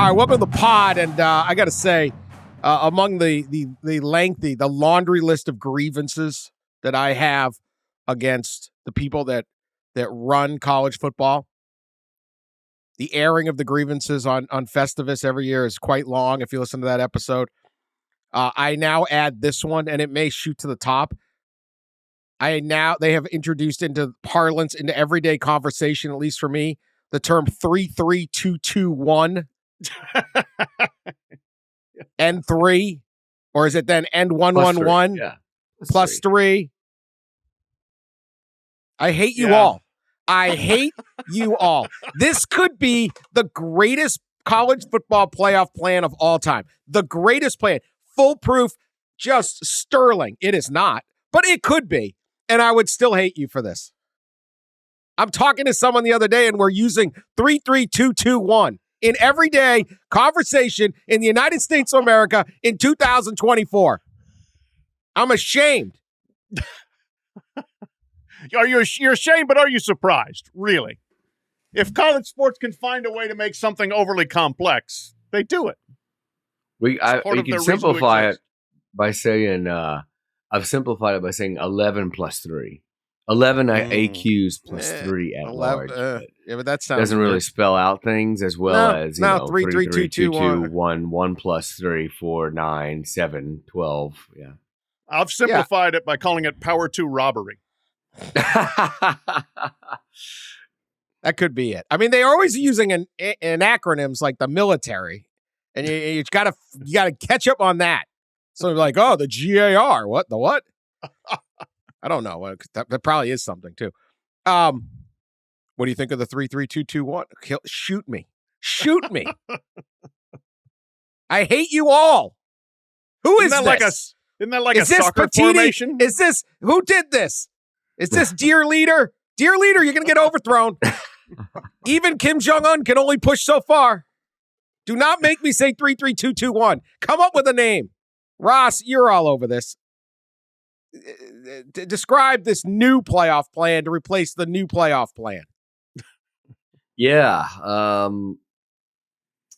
All right, welcome to the pod, and I got to say, among the laundry list of grievances that I have against the people that run college football, the airing of the grievances on Festivus every year is quite long. If you listen to that episode, I now add this one, and it may shoot to the top. They have introduced into parlance, into everyday conversation, at least for me, the term 3-3-2-2-1. N3, or is it then N1-1-1 plus 3? I hate you all. I hate you all. This could be the greatest college football playoff plan of all time. The greatest plan. Foolproof, just sterling. It is not, but it could be. And I would still hate you for this. I'm talking to someone the other day, and we're using 3-3-2-2-1 in everyday conversation in the United States of America in 2024. I'm ashamed. You're ashamed, but are you surprised? Really? If college sports can find a way to make something overly complex, they do it. You can simplify it by saying, I've simplified it by saying 11 plus 3. 11 AQs plus 3 at 11, large. Yeah, but that doesn't really spell out things as well as 3, 3, 2, 2, 1, 1 plus 3, 4, 9, 7, 12. Yeah. I've simplified it by calling it Power 2 robbery. That could be it. I mean, they're always using an acronyms like the military, and you gotta catch up on that. So they're like, oh, the GAR. What? The what? I don't know. That probably is something too. What do you think of the 3-3-2-2-1? Shoot me. Shoot me. I hate you all. Who is this? Isn't that like a soccer formation? Is this, who did this? Is this Dear Leader? Dear Leader, you're going to get overthrown. Even Kim Jong-un can only push so far. Do not make me say 3-3-2-2-1. Come up with a name. Ross, you're all over this. Describe this new playoff plan to replace the new playoff plan. Yeah.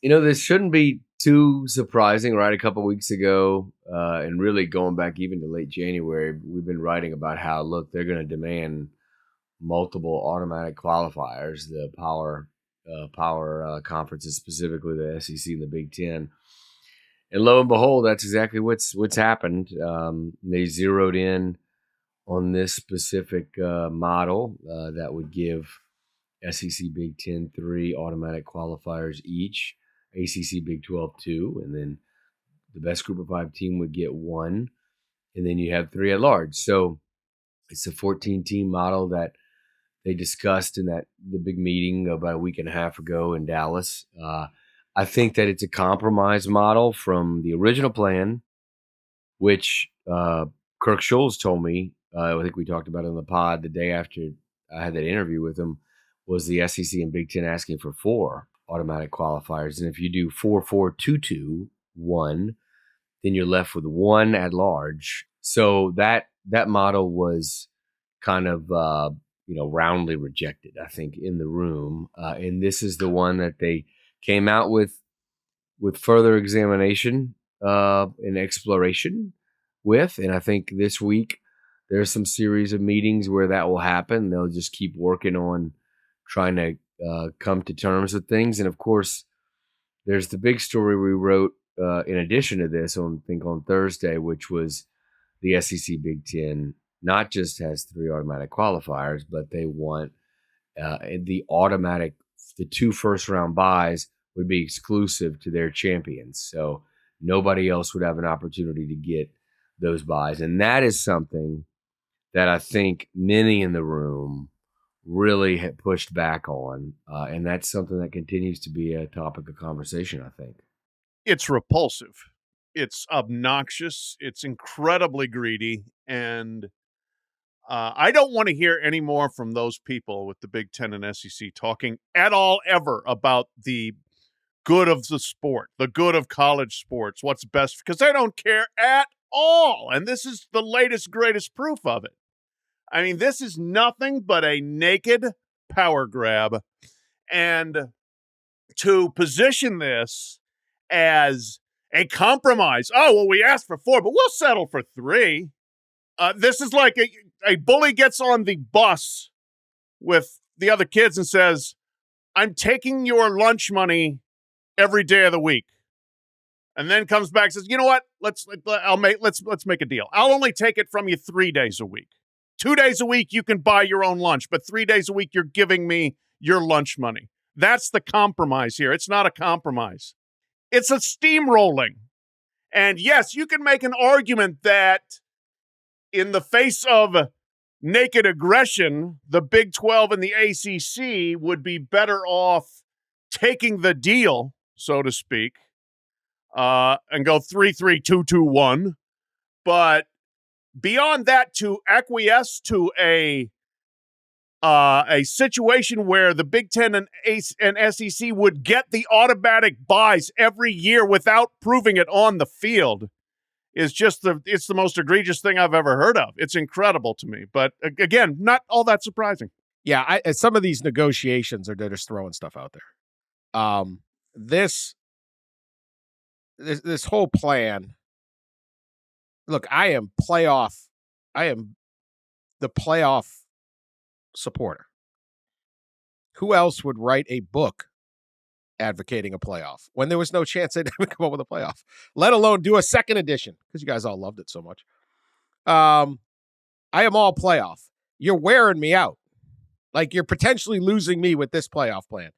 This shouldn't be too surprising, right? A couple weeks ago, and really going back even to late January, we've been writing about how, look, they're going to demand multiple automatic qualifiers, the power conferences, specifically the SEC and the Big Ten. And lo and behold, that's exactly what's happened. They zeroed in on this specific model that would give SEC Big Ten 3 automatic qualifiers each, ACC Big 12 2, and then the best Group of 5 team would get 1, and then you have 3 at large. So it's a 14-team model that they discussed in the big meeting about a week and a half ago in Dallas. I think that it's a compromise model from the original plan, which Kirk Schulz told me, I think we talked about it on the pod the day after I had that interview with him, was the SEC and Big Ten asking for 4 automatic qualifiers. And if you do 4-4-2-2-1, then you're left with 1 at large. So that model was kind of roundly rejected, I think, in the room. And this is the one that they came out with further examination and exploration with. And I think this week there's some series of meetings where that will happen. They'll just keep working on trying to come to terms with things. And of course, there's the big story we wrote in addition to this on Thursday, which was the SEC Big Ten not just has 3 automatic qualifiers, but they want the 2 first-round buys would be exclusive to their champions. So nobody else would have an opportunity to get those buys. And that is something that I think many in the room really had pushed back on. And that's something that continues to be a topic of conversation, I think. It's repulsive. It's obnoxious. It's incredibly greedy. And I don't want to hear any more from those people with the Big Ten and SEC talking at all ever about the good of the sport, the good of college sports, what's best, because they don't care at all. And this is the latest, greatest proof of it. I mean, this is nothing but a naked power grab. And to position this as a compromise. Oh, well, we asked for 4, but we'll settle for 3. This is like a bully gets on the bus with the other kids and says, I'm taking your lunch money every day of the week. And then comes back and says, you know what? Let's make a deal. I'll only take it from you 3 days a week. 2 days a week, you can buy your own lunch, but 3 days a week, you're giving me your lunch money. That's the compromise here. It's not a compromise. It's a steamrolling. And yes, you can make an argument that in the face of naked aggression, the Big 12 and the ACC would be better off taking the deal, so to speak, and go 3-3-2-2-1. But beyond that, to acquiesce to a situation where the Big Ten and SEC would get the automatic buys every year without proving it on the field is just it's the most egregious thing I've ever heard of. It's incredible to me. But again, not all that surprising. Yeah, some of these negotiations are just throwing stuff out there. This whole plan. Look, I am the playoff supporter. Who else would write a book advocating a playoff when there was no chance they'd ever come up with a playoff, let alone do a second edition, because you guys all loved it so much. I am all playoff. You're wearing me out. Like, you're potentially losing me with this playoff plan.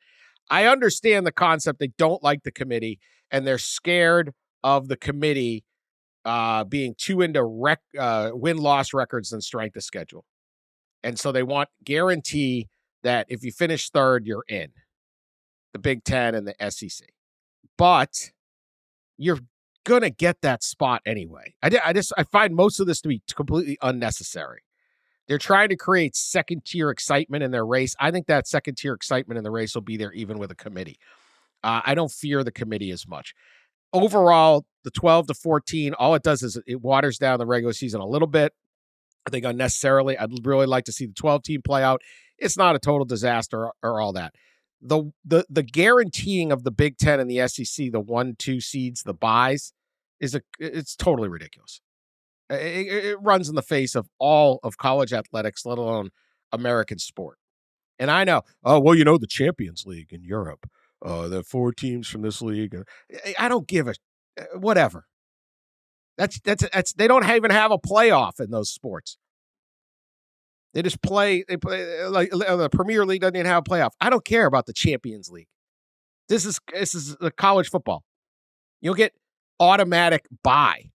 I understand the concept. They don't like the committee, and they're scared of the committee being too into win-loss records and strength of schedule. And so they want guarantee that if you finish third, you're in the Big Ten and the SEC. But you're going to get that spot anyway. I find most of this to be completely unnecessary. They're trying to create second-tier excitement in their race. I think that second-tier excitement in the race will be there even with a committee. I don't fear the committee as much. Overall, the 12-14, all it does is it waters down the regular season a little bit. I think unnecessarily. I'd really like to see the 12-team play out. It's not a total disaster or all that. The guaranteeing of the Big Ten and the SEC, the 1-2 seeds, the buys, it's totally ridiculous. It runs in the face of all of college athletics, let alone American sport. And I know, the Champions League in Europe, the 4 teams from this league. I don't give a whatever. That's they don't even have a playoff in those sports. They just play. They play like the Premier League doesn't even have a playoff. I don't care about the Champions League. This is college football. You'll get automatic bye.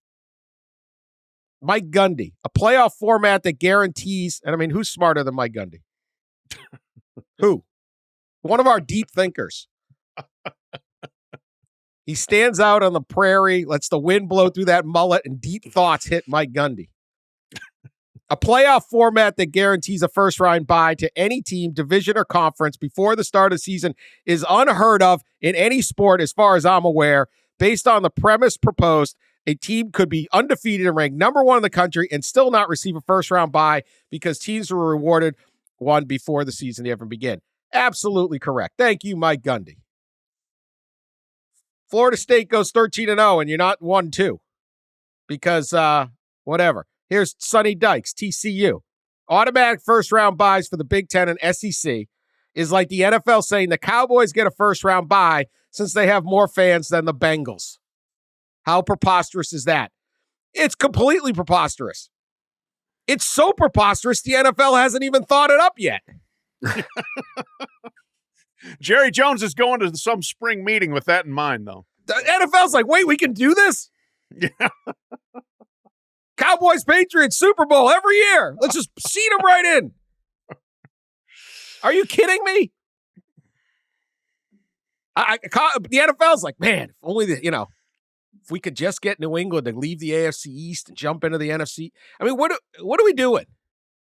Mike Gundy, a playoff format that guarantees. And I mean, who's smarter than Mike Gundy? Who? One of our deep thinkers. He stands out on the prairie, lets the wind blow through that mullet, and deep thoughts hit Mike Gundy. A playoff format that guarantees a first-round bye to any team, division, or conference before the start of the season is unheard of in any sport as far as I'm aware. Based on the premise proposed, a team could be undefeated and ranked number 1 in the country and still not receive a first-round bye because teams were rewarded one before the season even began. Absolutely correct. Thank you, Mike Gundy. Florida State goes 13-0, and you're not 1-2 because whatever. Here's Sonny Dykes, TCU. Automatic first-round buys for the Big Ten and SEC is like the NFL saying the Cowboys get a first-round bye since they have more fans than the Bengals. How preposterous is that? It's completely preposterous. It's so preposterous the NFL hasn't even thought it up yet. Jerry Jones is going to some spring meeting with that in mind, though. The NFL's like, wait, we can do this? Yeah. Cowboys, Patriots, Super Bowl every year. Let's just seed them right in. Are you kidding me? The NFL's like, man, if only if we could just get New England to leave the AFC East and jump into the NFC. I mean, what are we doing?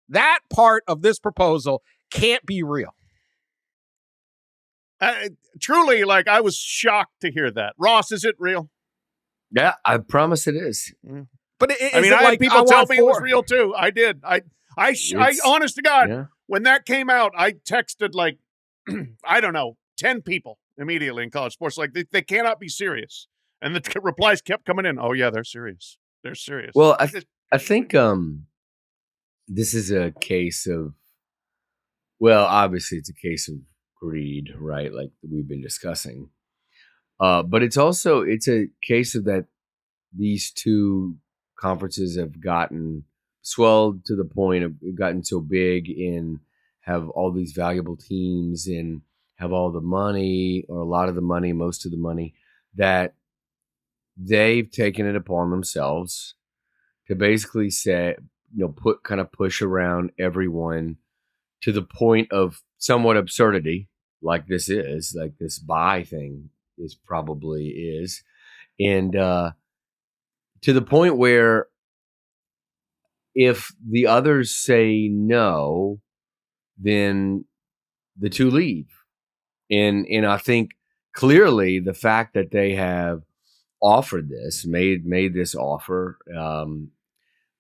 That part of this proposal can't be real. Truly, I was shocked to hear that. Ross, is it real? Yeah, I promise it is. But I had people tell me it was real too. I did. I honest to God, when that came out, I texted I don't know, 10 people immediately in college sports. Like, they cannot be serious. And the replies kept coming in. Oh, yeah, they're serious. They're serious. Well, I think this is a case of, well, obviously it's a case of greed, right? Like we've been discussing. But it's a case of that these two conferences have gotten swelled to the point of gotten so big and have all these valuable teams and have all the money, or a lot of the money, most of the money, that they've taken it upon themselves to basically say, push around everyone to the point of somewhat absurdity, like this buy thing probably is. And to the point where if the others say no, then the two leave. And I think clearly the fact that they have offered this, made this offer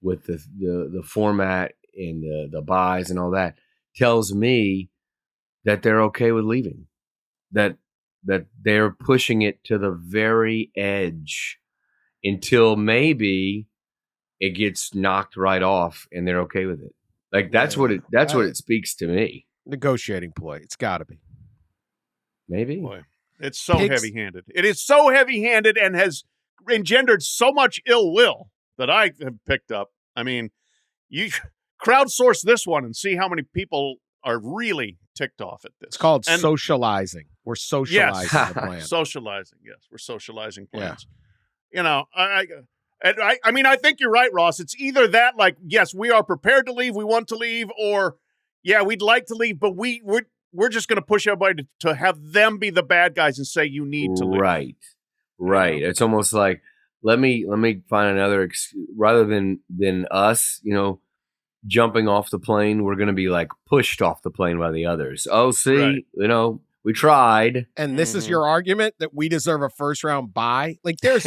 with the format and the buys and all that, tells me that they're okay with leaving. That they're pushing it to the very edge until maybe it gets knocked right off and they're okay with it. Like that's what it speaks to me. Negotiating ploy. It's got to be. Maybe. Boy, it's so heavy-handed. It is so heavy-handed and has engendered so much ill will that I have picked up. I mean, you crowdsource this one and see how many people are really ticked off at this. It's called socializing. We're socializing the plan. Socializing, yes. We're socializing plans. Yeah. I mean, I think you're right, Ross. It's either that, like, yes, we are prepared to leave, we want to leave, or, yeah, we'd like to leave, but we're just going to push everybody to have them be the bad guys and say you need to leave. Right. It's almost like, let me find another rather than us, jumping off the plane, we're going to be like pushed off the plane by the others. Oh, see, right. We tried. And this is your argument that we deserve a first round bye? Like there's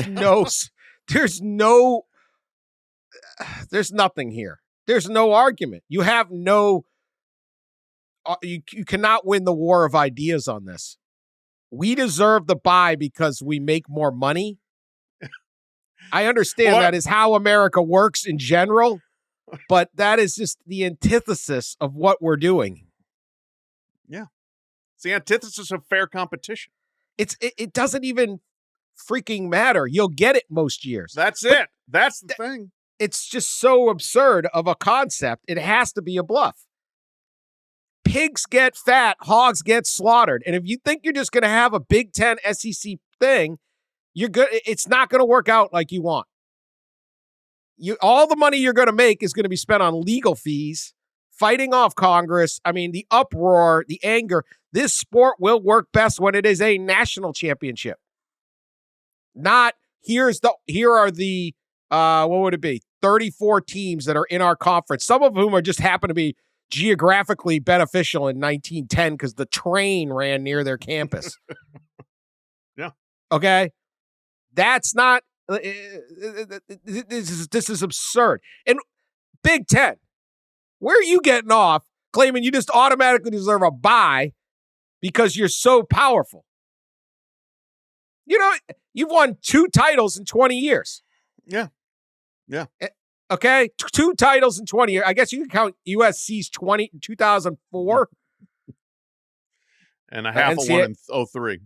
nothing here. There's no argument. You have no, you cannot win the war of ideas on this. We deserve the bye because we make more money. I understand that is how America works in general, but that is just the antithesis of what we're doing. Yeah. It's the antithesis of fair competition. It doesn't even freaking matter. You'll get it most years. That's it. That's the thing. It's just so absurd of a concept. It has to be a bluff. Pigs get fat, hogs get slaughtered. And if you think you're just going to have a Big Ten SEC thing, you're good. It's not going to work out like you want. All the money you're going to make is going to be spent on legal fees, fighting off Congress. I mean, the uproar, the anger. This sport will work best when it is a national championship. Not here are the what would it be? 34 teams that are in our conference. Some of whom just happen to be geographically beneficial in 1910 because the train ran near their campus. Yeah. Okay. That's not. This is absurd. And Big Ten, where are you getting off claiming you just automatically deserve a bye because you're so powerful? You've won 2 titles in 20 years. Yeah. Yeah. Okay. 2 titles in 20 years. I guess you can count USC's 2004. And a half of one in 03.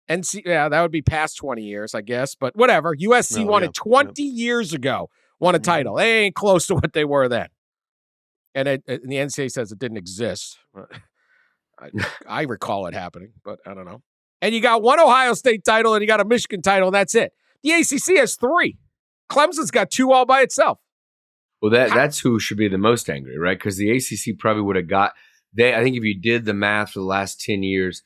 That would be past 20 years, I guess. But whatever. USC won it 20 years ago. Won a title. They ain't close to what they were then. And the NCAA says it didn't exist. I recall it happening, but I don't know. And you got 1 Ohio State title and you got a Michigan title, and that's it. The ACC has 3. Clemson's got 2 all by itself. Well, that's who should be the most angry, right? Because the ACC probably would have got I think if you did the math for the last 10 years,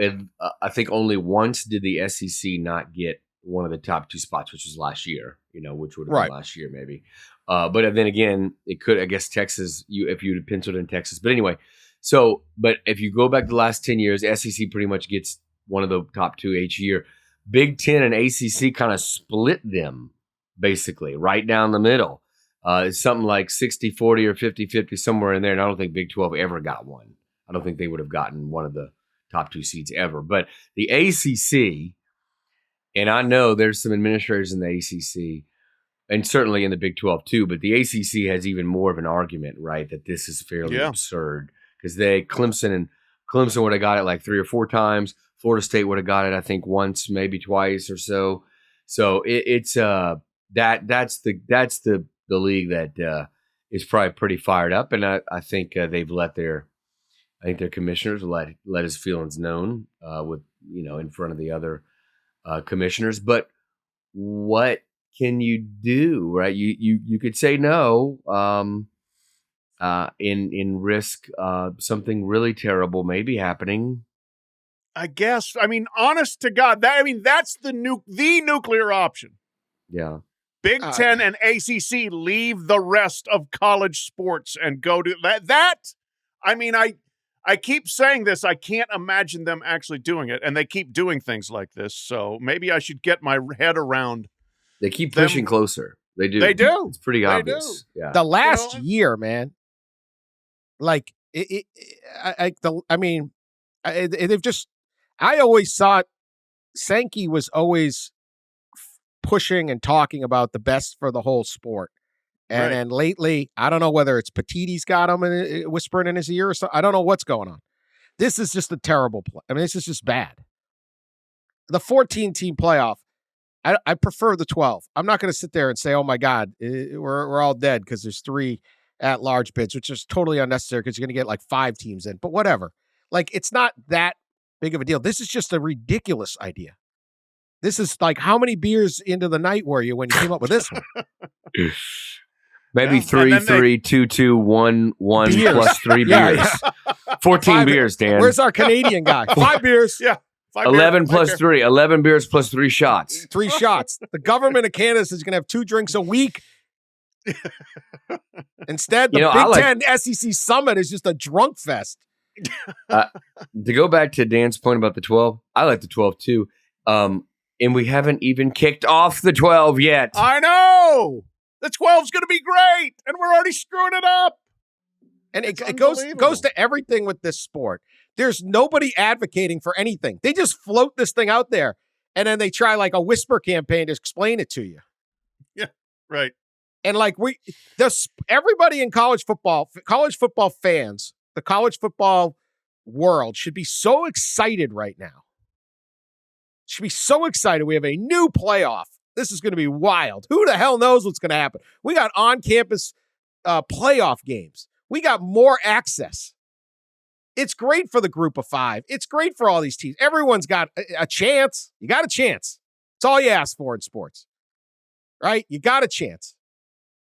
I think only once did the SEC not get one of the top 2 spots, which was last year, which would have been last year maybe. But then again, it could, I guess, Texas, if you'd penciled in Texas. But anyway, but if you go back the last 10 years, SEC pretty much gets one of the top 2 each year. Big Ten and ACC kind of split them, basically, right down the middle. It's something like 60-40 or 50-50, somewhere in there. And I don't think Big 12 ever got one. I don't think they would have gotten one of the top 2 seeds ever. But the ACC, and I know there's some administrators in the ACC, and certainly in the Big 12 too, but the ACC has even more of an argument, right, that this is fairly absurd because Clemson would have got it like 3 or 4 times. Florida State would have got it, I think, once, maybe twice or so. So that's the league that is probably pretty fired up, and I think they've let their commissioners let his feelings known with in front of the other commissioners. But what can you do, right? You could say no, in risk something really terrible maybe happening. I guess. I mean, honest to God, that's the nuclear option. Yeah. Big Ten and ACC leave the rest of college sports and go to that. I mean, I keep saying this. I can't imagine them actually doing it, and they keep doing things like this. So maybe I should get my head around. They keep pushing closer. They do. They do. It's pretty obvious. Yeah. The last year, man, like they've just. I always thought Sankey was always pushing and talking about the best for the whole sport. And then lately, I don't know whether it's Petitti's got him whispering in his ear or something. I don't know what's going on. This is just a terrible play. I mean, this is just bad. The 14-team playoff, I prefer the 12. I'm not going to sit there and say, oh, my God, we're all dead because there's 3 at-large bids, which is totally unnecessary because you're going to get like 5 teams in. But whatever. Like, it's not that big of a deal. This is just a ridiculous idea. This is like, how many beers into the night were you when you came up with this one? Maybe 3, 2, 2, 1, 1 beers. Plus 3 beers. 14 beers, Dan. Where's our Canadian guy? 5 beers. Yeah. 11 plus 3. 11 beers plus 3 shots. 3 shots. The government of Canada is going to have 2 drinks a week. Instead, the Big Ten SEC Summit is just a drunk fest. To go back to Dan's point about the 12, I like the 12 too. And we haven't even kicked off the 12 yet. I know. The 12's going to be great, and we're already screwing it up. And it goes to everything with this sport. There's nobody advocating for anything. They just float this thing out there, and then they try like a whisper campaign to explain it to you. Yeah, right. And like everybody in college football fans, the college football world should be so excited right now. Should be so excited. We have a new playoff. This is going to be wild. Who the hell knows what's going to happen? We got on-campus playoff games. We got more access. It's great for the group of 5. It's great for all these teams. Everyone's got a chance. You got a chance. It's all you ask for in sports, right? You got a chance.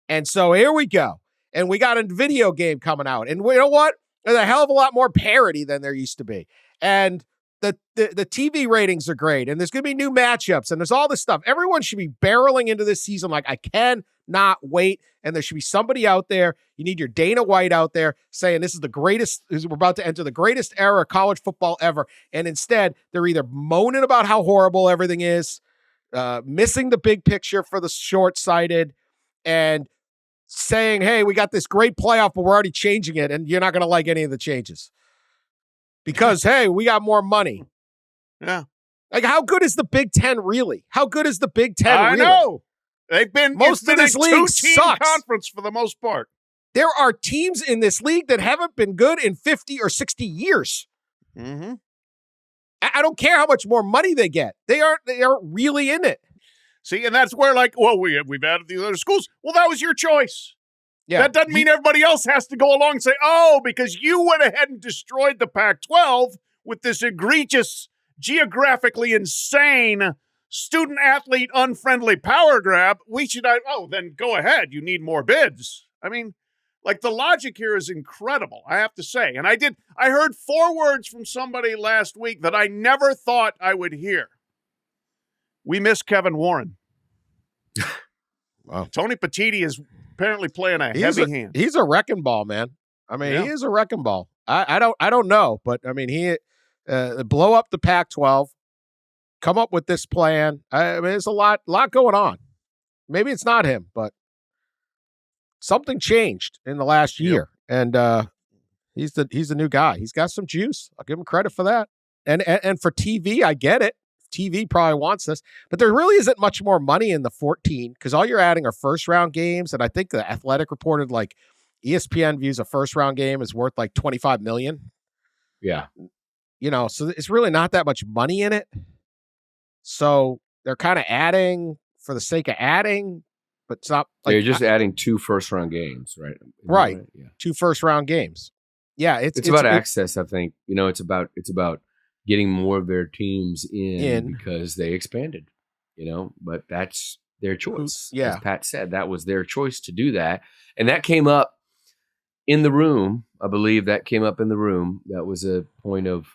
And so here we go. And we got a video game coming out. And you know what? There's a hell of a lot more parity than there used to be. And the TV ratings are great, and there's going to be new matchups, and there's all this stuff. Everyone should be barreling into this season like, I cannot wait, and there should be somebody out there. You need your Dana White out there saying this is the greatest, we're about to enter the greatest era of college football ever, and instead, they're either moaning about how horrible everything is, missing the big picture for the short-sighted, and saying, hey, we got this great playoff, but we're already changing it, and you're not going to like any of the changes. Because, hey, we got more money. Yeah. Like, how good is the Big Ten really? How good is the Big Ten really? I know. Most of this league sucks. Conference for the most part. There are teams in this league that haven't been good in 50 or 60 years. Mm-hmm. I don't care how much more money they get. They aren't really in it. See, and that's where, like, well, we've added the other schools. Well, that was your choice. Yeah. That doesn't mean everybody else has to go along and say, oh, because you went ahead and destroyed the Pac-12 with this egregious, geographically insane, student-athlete unfriendly power grab, then go ahead. You need more bids. I mean, like, the logic here is incredible, I have to say. And I heard 4 words from somebody last week that I never thought I would hear. We miss Kevin Warren. Wow. Tony Petitti is apparently playing a heavy hand. He's a wrecking ball, man. I mean, he is a wrecking ball. I don't know, but I mean, he blow up the Pac-12, come up with this plan. I mean, there's a lot going on. Maybe it's not him, but something changed in the last year, and he's the new guy. He's got some juice. I'll give him credit for that. And for TV, I get it. TV probably wants this, but there really isn't much more money in the 14 because all you're adding are first round games. And I think the Athletic reported like ESPN views a first round game is worth like 25 million. Yeah. So it's really not that much money in it. So they're kind of adding for the sake of adding, but it's not like you're just adding 2 first round games, right? Right. Yeah. 2 first round games. Yeah. It's about access. I think, it's about getting more of their teams in because they expanded, but that's their choice. Yeah. As Pat said, that was their choice to do that. And that came up in the room. I believe that came up in the room. That was a point of,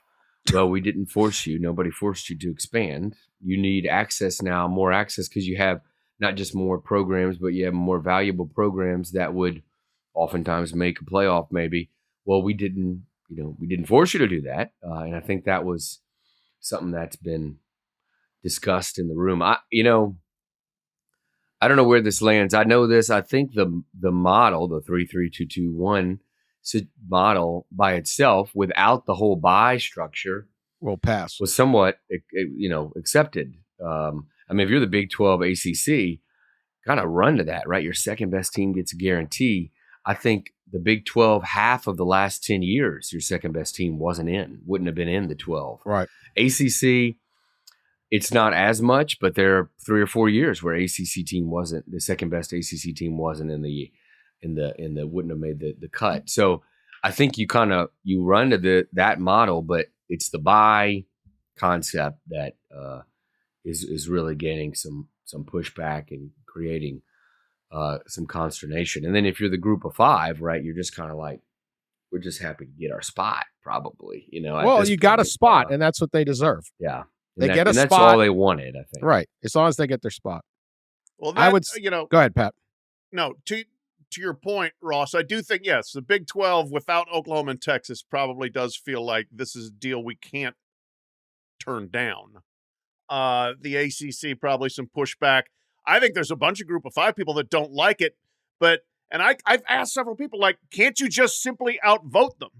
well, we didn't force you. Nobody forced you to expand. You need access now, more access, because you have not just more programs, but you have more valuable programs that would oftentimes make a playoff maybe. Well, we didn't force you to do that. And I think that was something that's been discussed in the room. I don't know where this lands. I know this. I think the model, the 3-3-2-2-1 model by itself, without the whole bye structure, will pass. Was somewhat, accepted. If you're the Big 12 ACC, kind of run to that, right? Your second best team gets a guarantee. I think the Big 12, half of the last 10 years, your second best team wouldn't have been in the 12. Right. ACC, it's not as much, but there are 3 or 4 years where ACC team wasn't, the second best ACC team wasn't wouldn't have made the cut. So I think you run to that model, but it's the bye concept that is really gaining some pushback and creating some consternation. And then if you're the group of 5, right, you're just kind of like, we're just happy to get our spot, probably. Well, you got a spot, and that's what they deserve. Yeah. They get a spot. That's all they wanted, I think. Right. As long as they get their spot. Well, I would, go ahead, Pat. No, to your point, Ross, I do think, yes, the Big 12 without Oklahoma and Texas probably does feel like this is a deal we can't turn down. The ACC, probably some pushback. I think there's a bunch of group of 5 people that don't like it, and I've asked several people, like, can't you just simply outvote them?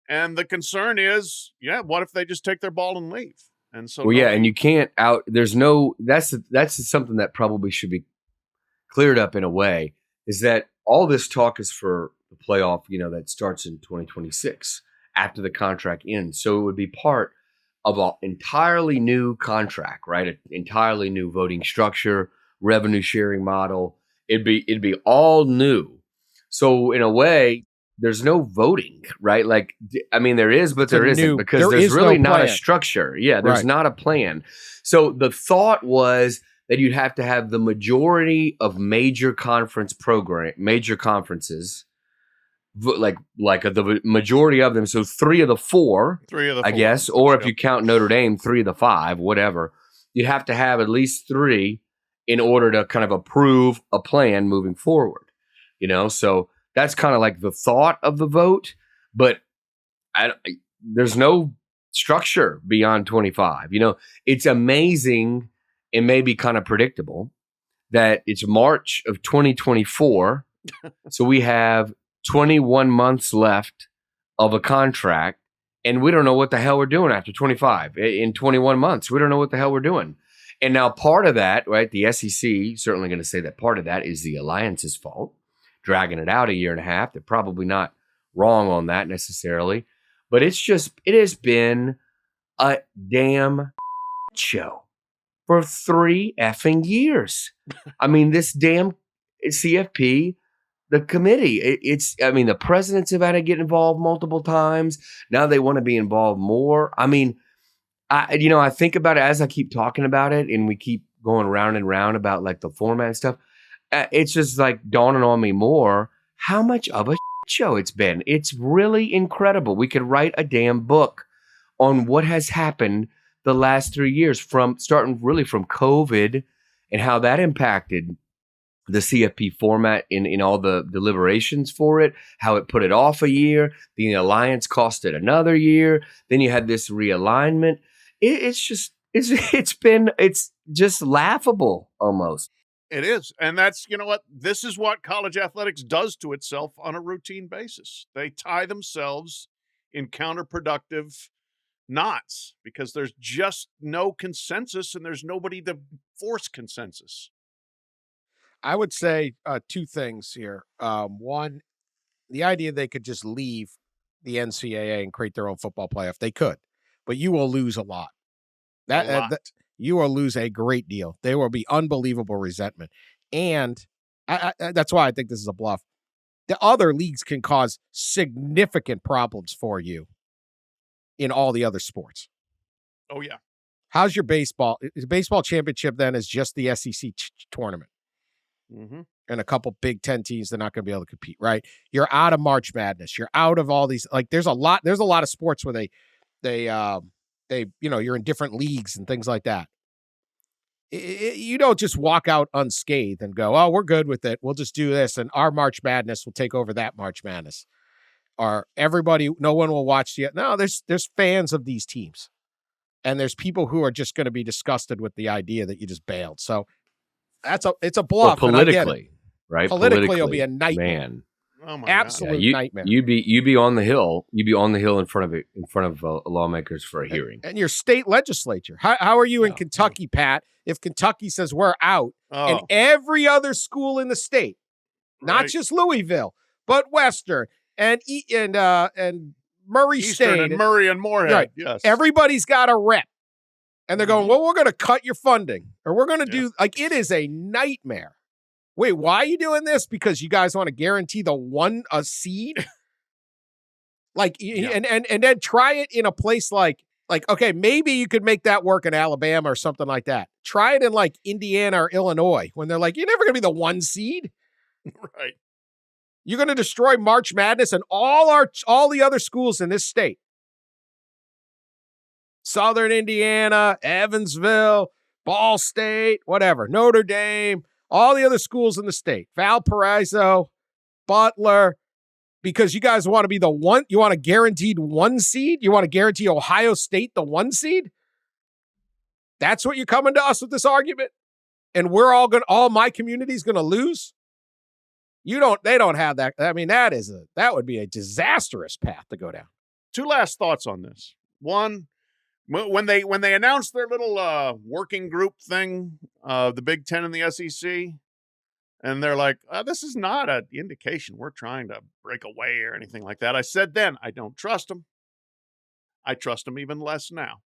And the concern is, what if they just take their ball and leave? And so, and you can't that's something that probably should be cleared up in a way, is that all this talk is for the playoff, that starts in 2026 after the contract ends. So it would be part of an entirely new contract, right? An entirely new voting structure, revenue sharing model. It'd be all new. So in a way, there's no voting, right? Like, there is, but there isn't, because there's really not a structure. Yeah, there's not a plan. So the thought was that you'd have to have the majority of major conferences, like the majority of them. So 3 of the 4, I guess, or if you count Notre Dame, 3 of the 5, whatever. You have to have at least 3 in order to kind of approve a plan moving forward. So that's kind of like the thought of the vote, but there's no structure beyond 25. It's amazing and maybe kind of predictable that it's March of 2024. So we have 21 months left of a contract, and we don't know what the hell we're doing after 25. In 21 months, we don't know what the hell we're doing. And now part of that, right, the SEC certainly going to say that part of that is the alliance's fault, dragging it out a year and a half. They're probably not wrong on that necessarily, but it has been a damn show for 3 effing years. This damn CFP, the committee, the presidents have had to get involved multiple times. Now they want to be involved more. I think about it as I keep talking about it, and we keep going round and round about like the format and stuff. It's just like dawning on me more how much of a show it's been. It's really incredible. We could write a damn book on what has happened the last 3 years, starting really from COVID and how that impacted the CFP format in all the deliberations for it, how it put it off a year, the alliance cost it another year. Then you had this realignment. It's just laughable almost. It is. And that's, this is what college athletics does to itself on a routine basis. They tie themselves in counterproductive knots because there's just no consensus and there's nobody to force consensus. I would say two things here. One, the idea they could just leave the NCAA and create their own football playoff. They could, but you will lose a lot. You will lose a great deal. There will be unbelievable resentment. And that's why I think this is a bluff. The other leagues can cause significant problems for you in all the other sports. Oh, yeah. How's your baseball? The baseball championship then is just the SEC tournament. Mm-hmm. And a couple Big Ten teams, they're not going to be able to compete, right? You're out of March Madness. You're out of all these. Like, there's a lot of sports where they you're in different leagues and things like that. You don't just walk out unscathed and go, oh, we're good with it. We'll just do this. And our March Madness will take over that March Madness. Or no one will watch yet. No, there's fans of these teams. And there's people who are just going to be disgusted with the idea that you just bailed. So it's a bluff. Well, politically, right? Politically, it'll be a nightmare. Man. Oh my absolute nightmare. You'd be on the hill. You'd be on the hill in front of lawmakers for a hearing. And your state legislature. How are you in Kentucky, Pat? If Kentucky says we're out, and every other school in the state, not just Louisville, but Western and Murray Eastern State and Murray and Moorhead. Right. Yes, everybody's got a rep, and they're going, well, we're going to cut your funding, or we're going to do it is a nightmare. Wait, why are you doing this? Because you guys want to guarantee a seed? And then try it in a place like, okay, maybe you could make that work in Alabama or something like that. Try it in like Indiana or Illinois when they're like, you're never going to be the 1 seed. Right. You're going to destroy March Madness and all the other schools in this state. Southern Indiana, Evansville, Ball State, whatever, Notre Dame, all the other schools in the state, Valparaiso, Butler, because you guys want to be the one, you want a guaranteed 1 seed? You want to guarantee Ohio State the 1 seed? That's what you're coming to us with this argument? And all my community's going to lose? They don't have that. I mean, that would be a disastrous path to go down. 2 last thoughts on this. One, when they announced their little working group thing, the Big Ten and the SEC, and they're like, this is not an indication we're trying to break away or anything like that. I said then, I don't trust them. I trust them even less now.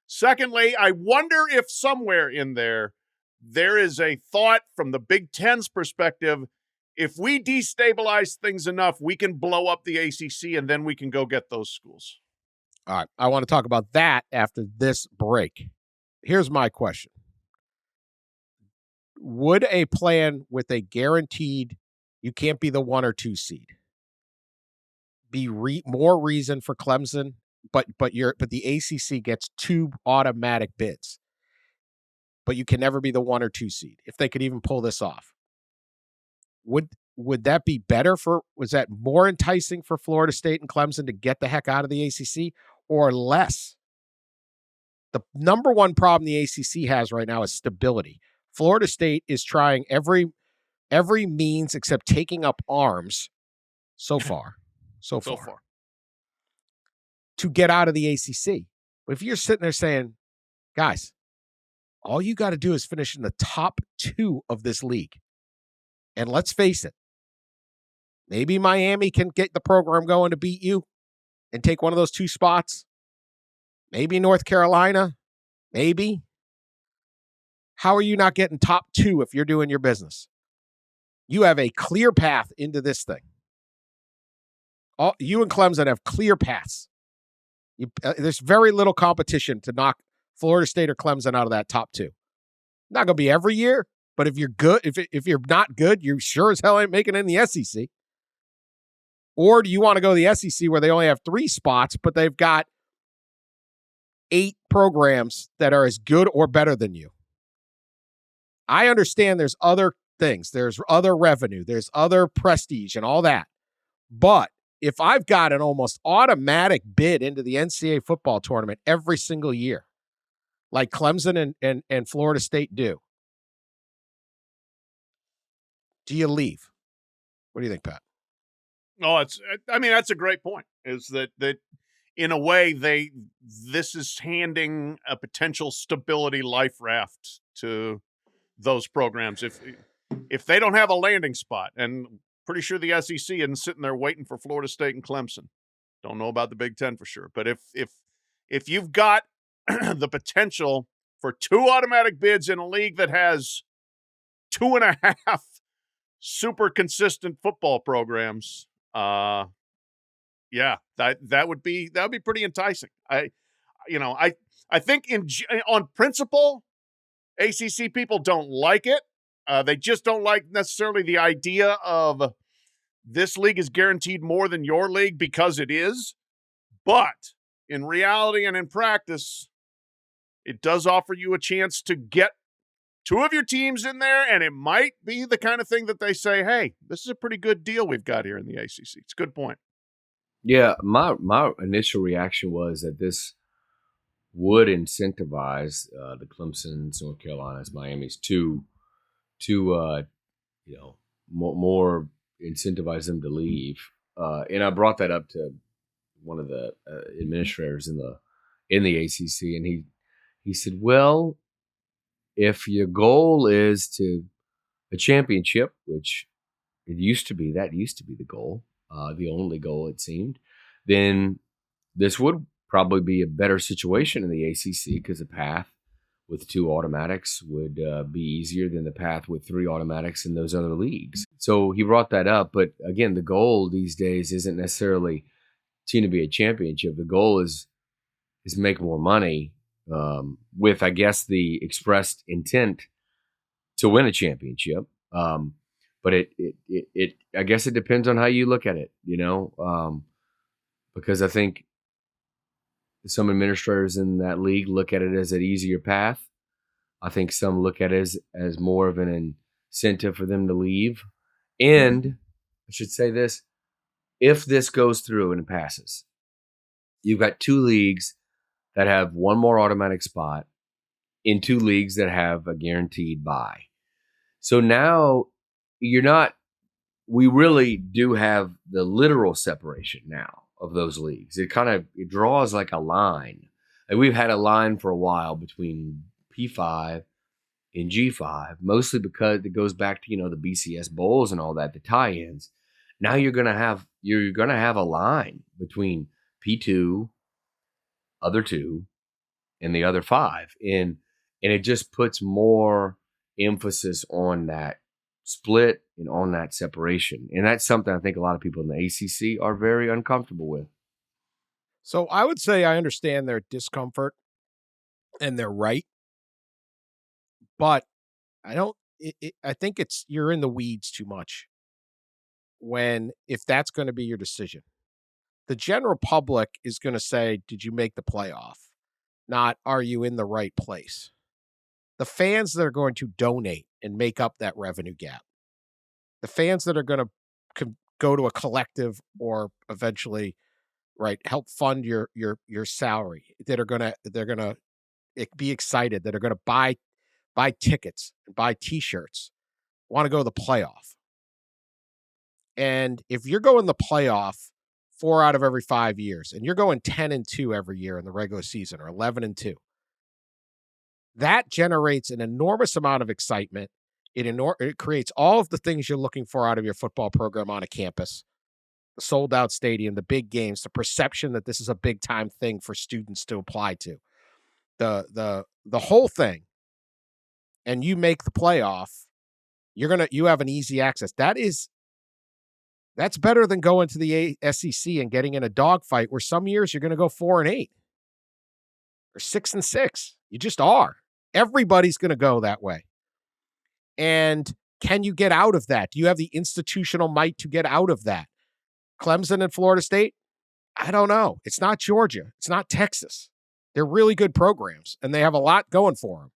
Secondly, I wonder if somewhere in there is a thought from the Big Ten's perspective, if we destabilize things enough, we can blow up the ACC and then we can go get those schools. All right. I want to talk about that after this break. Here's my question. Would a plan with a guaranteed, you can't be the 1 or 2 seed, be more reason for Clemson, but the ACC gets 2 automatic bids, but you can never be the 1 or 2 seed if they could even pull this off? Would that be better was that more enticing for Florida State and Clemson to get the heck out of the ACC, or less? The number one problem the ACC has right now is stability. Florida State is trying every means except taking up arms so far to get out of the ACC. But if you're sitting there saying, guys, all you got to do is finish in the top 2 of this league. And let's face it, maybe Miami can get the program going to beat you and take one of those 2 spots. Maybe North Carolina. Maybe. How are you not getting top 2 if you're doing your business? You have a clear path into this thing. You and Clemson have clear paths. There's very little competition to knock Florida State or Clemson out of that top 2. Not going to be every year, but if you're good, if you're not good, you sure as hell ain't making it in the SEC. Or do you want to go to the SEC where they only have 3 spots, but they've got 8 programs that are as good or better than you? I understand there's other things. There's other revenue. There's other prestige and all that. But if I've got an almost automatic bid into the NCAA football tournament every single year, like Clemson and Florida State do you leave? What do you think, Pat? No, that's a great point. Is that in a way, this is handing a potential stability life raft to those programs. If they don't have a landing spot, and pretty sure the SEC isn't sitting there waiting for Florida State and Clemson. Don't know about the Big Ten for sure. But if you've got the potential for 2 automatic bids in a league that has 2.5 super consistent football programs, yeah, that would be pretty enticing. I think on principle, ACC people don't like it. They just don't like necessarily the idea of this league is guaranteed more than your league, because it is. But in reality and in practice, it does offer you a chance to get 2 of your teams in there, and it might be the kind of thing that they say, hey, this is a pretty good deal we've got here in the ACC. It's a good point. Yeah, my initial reaction was that this would incentivize the Clemsons, North Carolinas, Miamis to more incentivize them to leave. And I brought that up to one of the administrators in the ACC, and he said, well, if your goal is to a championship, which used to be the goal, the only goal it seemed, then this would probably be a better situation in the ACC, because the path with 2 automatics would be easier than the path with 3 automatics in those other leagues. So he brought that up. But again, the goal these days isn't necessarily to be a championship. The goal is make more money, with, I guess, the expressed intent to win a championship. But it I guess it depends on how you look at it, because I think some administrators in that league look at it as an easier path. I think some look at it as more of an incentive for them to leave. And I should say this, if this goes through and passes, you've got 2 leagues that have 1 more automatic spot in 2 leagues that have a guaranteed bye. So now we really do have the literal separation now of those leagues. It draws like a line. And we've had a line for a while between P5 and G5, mostly because it goes back to, the BCS bowls and all that, the tie-ins. Now you're going to have a line between P2, other 2, and the other 5. And it just puts more emphasis on that split and on that separation. And that's something I think a lot of people in the ACC are very uncomfortable with. So I would say I understand their discomfort, and they're right. But I think you're in the weeds too much if that's going to be your decision. The general public is going to say, did you make the playoff? Not, are you in the right place? The fans that are going to donate and make up that revenue gap, the fans that are going to go to a collective or eventually, right, help fund your salary, they're going to be excited, that are going to buy tickets and buy T-shirts, want to go to the playoff. And if you're going the playoff 4 out of every 5 years, and you're going 10-2 every year in the regular season, or 11-2, that generates an enormous amount of excitement. It creates all of the things you're looking for out of your football program on a campus: the sold-out stadium, the big games, the perception that this is a big-time thing for students to apply to, the whole thing. And you make the playoff, you have an easy access. That's better than going to the SEC and getting in a dogfight where some years you're going to go 4-8 or 6-6. You just are. Everybody's going to go that way. And can you get out of that? Do you have the institutional might to get out of that? Clemson and Florida State? I don't know. It's not Georgia. It's not Texas. They're really good programs, and they have a lot going for them.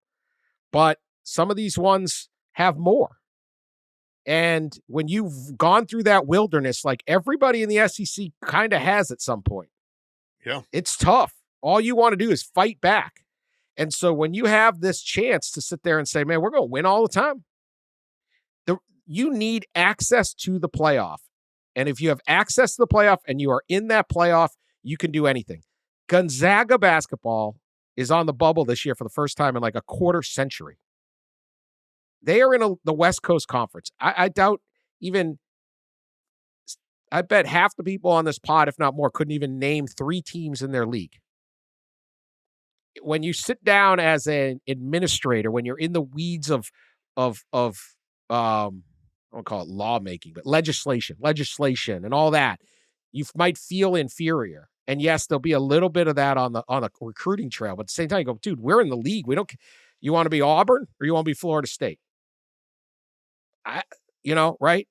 But some of these ones have more. And when you've gone through that wilderness, like everybody in the SEC kind of has at some point, yeah, it's tough. All you want to do is fight back. And so when you have this chance to sit there and say, man, we're going to win all the time, you need access to the playoff. And if you have access to the playoff and you are in that playoff, you can do anything. Gonzaga basketball is on the bubble this year for the first time in like a quarter century. They are in the West Coast Conference. I doubt even, I bet half the people on this pod, if not more, couldn't even name 3 teams in their league. When you sit down as an administrator, when you're in the weeds of I won't call it lawmaking, but legislation and all that, you might feel inferior. And yes, there'll be a little bit of that on the recruiting trail. But at the same time, you go, dude, we're in the league. You want to be Auburn or you want to be Florida State? Right?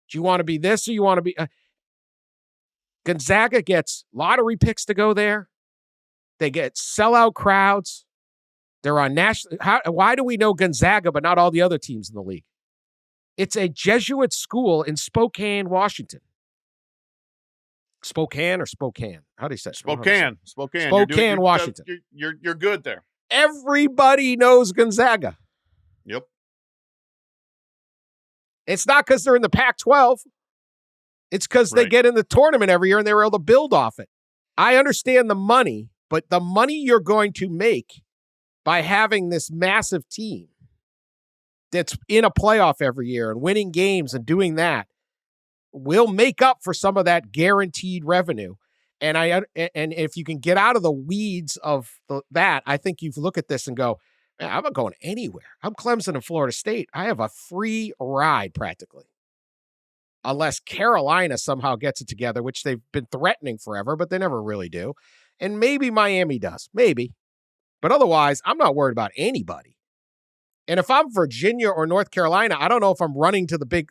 Do you want to be this or you want to be? Gonzaga gets lottery picks to go there. They get sellout crowds. They're on national. Why do we know Gonzaga but not all the other teams in the league? It's a Jesuit school in Spokane, Washington. Spokane or Spokane? How do you say it? Spokane. Spokane, Washington. You're good there. Everybody knows Gonzaga. Yep. It's not because they're in the Pac-12. It's because they get in the tournament every year and they were able to build off it. I understand the money, but the money you're going to make by having this massive team that's in a playoff every year and winning games and doing that will make up for some of that guaranteed revenue. And if you can get out of the weeds of that, I think you look at this and go, man, I'm not going anywhere. I'm Clemson and Florida State. I have a free ride practically. Unless Carolina somehow gets it together, which they've been threatening forever, but they never really do. And maybe Miami does. Maybe. But otherwise, I'm not worried about anybody. And if I'm Virginia or North Carolina, I don't know if I'm running to the big,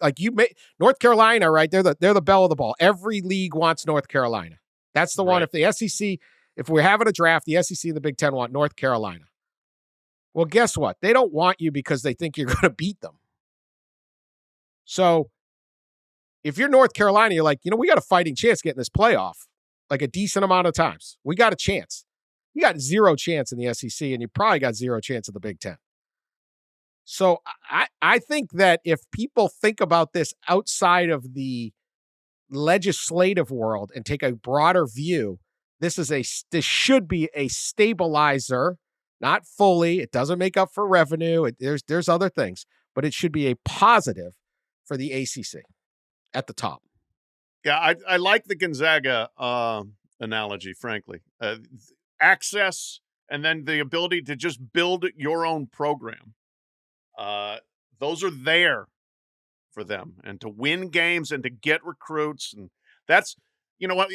North Carolina, right? They're the belle of the ball. Every league wants North Carolina. That's the one. If the SEC, if we're having a draft, the SEC and the Big Ten want North Carolina. Well, guess what? They don't want you because they think you're going to beat them. So if you're North Carolina, you're like, we got a fighting chance getting this playoff, like a decent amount of times. We got a chance. You got 0 chance in the SEC, and you probably got 0 chance in the Big Ten. So I think that if people think about this outside of the legislative world and take a broader view, this should be a stabilizer, not fully. It doesn't make up for revenue. There's other things, but it should be a positive for the ACC at the top. Yeah, I like the Gonzaga analogy, frankly. Access and then the ability to just build your own program. Those are there for them, and to win games and to get recruits. And that's, what,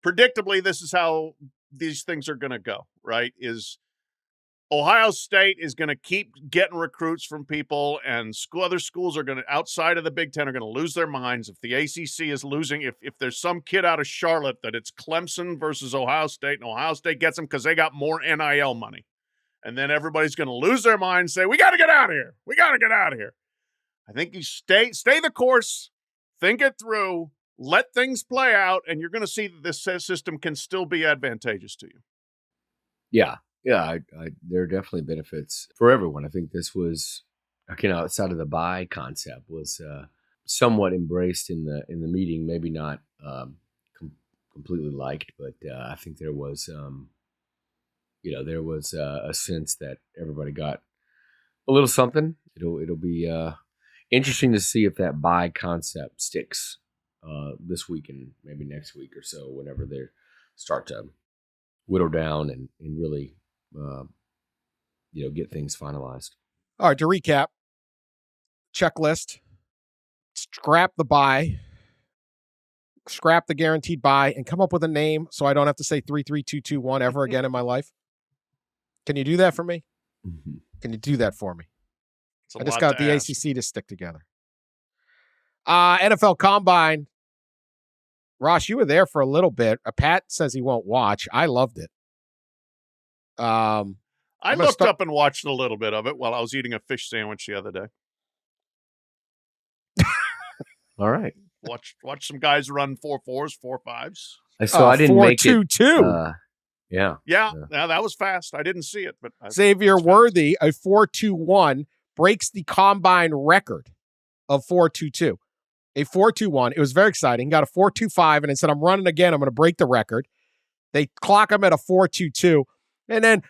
predictably, this is how these things are going to go, right? Is Ohio State is going to keep getting recruits from people, and other schools are going to, outside of the Big Ten, are going to lose their minds. If the ACC is losing, if there's some kid out of Charlotte that it's Clemson versus Ohio State, and Ohio State gets them because they got more NIL money. And then everybody's going to lose their mind and say, we got to get out of here. We got to get out of here. I think you stay the course, think it through, let things play out, and you're going to see that this system can still be advantageous to you. Yeah. Yeah, there are definitely benefits for everyone. I think this was, outside of the buy concept, was somewhat embraced in the meeting. Maybe not completely liked, but I think there was, there was a sense that everybody got a little something. It'll be interesting to see if that buy concept sticks this week and maybe next week or so, whenever they start to whittle down and really. Get things finalized. All right, to recap, checklist, scrap the buy, scrap the guaranteed buy, and come up with a name so I don't have to say 3-3-2-2-1 ever again in my life. Can you do that for me? Mm-hmm. Can you do that for me? I just got the ACC to stick together. NFL Combine. Ross, you were there for a little bit. Pat says he won't watch. I loved it. I looked up and watched a little bit of it while I was eating a fish sandwich the other day. All right. Watch some guys run 4.4s, 4.5s. So I didn't make 4.22. Yeah. Yeah, that was fast. I didn't see it, but Xavier Worthy, a 4.21, breaks the combine record of 4.22. A 4.21. It was very exciting. Got a 4.25, and it said, I'm running again. I'm going to break the record. They clock him at a 4.22, and then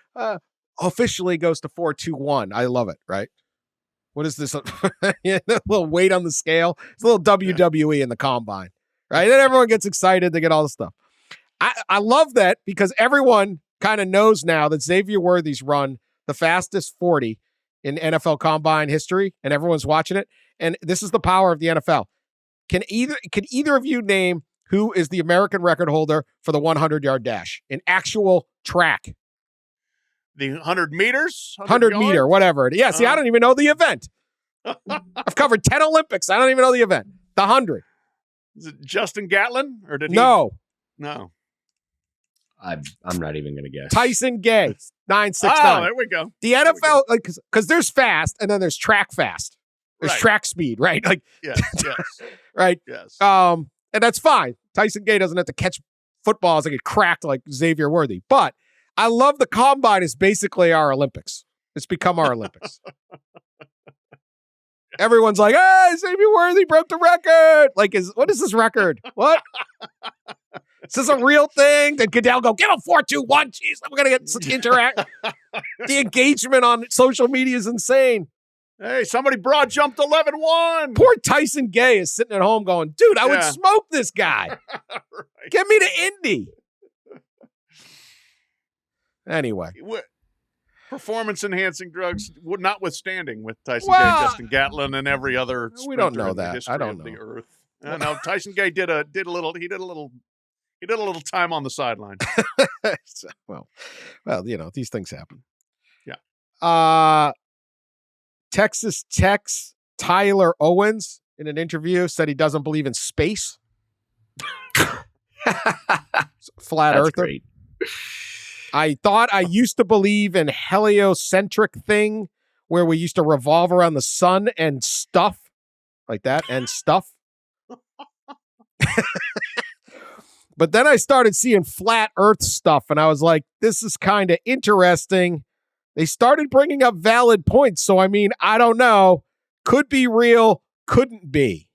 officially goes to 4.21. I love it, right? What is this? A little weight on the scale. It's a little WWE in the combine, right? And everyone gets excited. They get all the stuff. I love that because everyone kind of knows now that Xavier Worthy's run the fastest 40 in NFL combine history, and everyone's watching it. And this is the power of the NFL. Can either of you name who is the American record holder for the 100-yard dash in actual track? The 100 meters? 100 meter, whatever. Yeah, see, I don't even know the event. I've covered 10 Olympics. I don't even know the event. The 100. Is it Justin Gatlin? Or did he? No. I'm not even going to guess. Tyson Gay, 9.69. Oh, there we go. The NFL, like, because there's fast and then there's track fast. There's track speed, right? Like, yes. right? Yes. And that's fine. Tyson Gay doesn't have to catch footballs that get cracked like Xavier Worthy. But I love the combine is basically our Olympics. It's become our Olympics. Everyone's like, hey, Xavier Worthy broke the record. Like, what is this record? What? Is this a real thing? Did Goodell go, give him 4.21? Jeez, we're going to get such interact. The engagement on social media is insane. Hey, somebody broad jumped 11-1. Poor Tyson Gay is sitting at home going, dude, I would smoke this guy. Right. Get me to Indy. Anyway. Performance-enhancing drugs, notwithstanding with Tyson Gay, Justin Gatlin, and every other we don't know that. I don't know. The earth. No, Tyson Gay did a little time on the sideline. So, well, you know, these things happen. Yeah. Texas Tech's Tyler Owens in an interview said he doesn't believe in space. Flat earther. Great. I thought I used to believe in heliocentric thing where we used to revolve around the sun and stuff like that and stuff. But then I started seeing flat earth stuff and I was like, this is kind of interesting. They started bringing up valid points. So, I mean, I don't know. Could be real, couldn't be.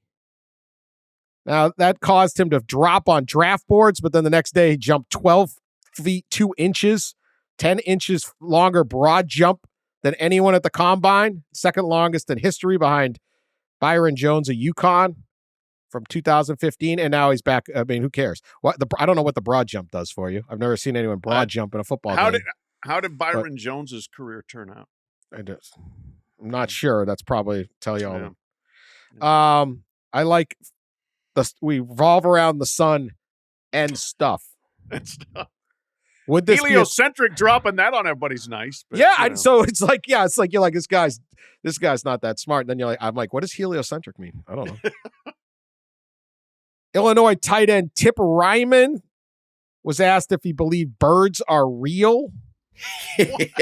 Now, that caused him to drop on draft boards, but then the next day he jumped 12 feet 2 inches, 10 inches longer broad jump than anyone at the combine, second longest in history behind Byron Jones of UConn from 2015, and now he's back. I mean, who cares? I don't know what the broad jump does for you. I've never seen anyone broad jump in a football game. How did Byron Jones's career turn out? I'm not sure. That's probably tell you all. Yeah. I like we revolve around the sun and stuff. Would this heliocentric dropping that on everybody's nice? But, so it's like you're like this guy's not that smart. And then you're like, I'm like, what does heliocentric mean? I don't know. Illinois tight end Tip Ryman was asked if he believed birds are real. Okay,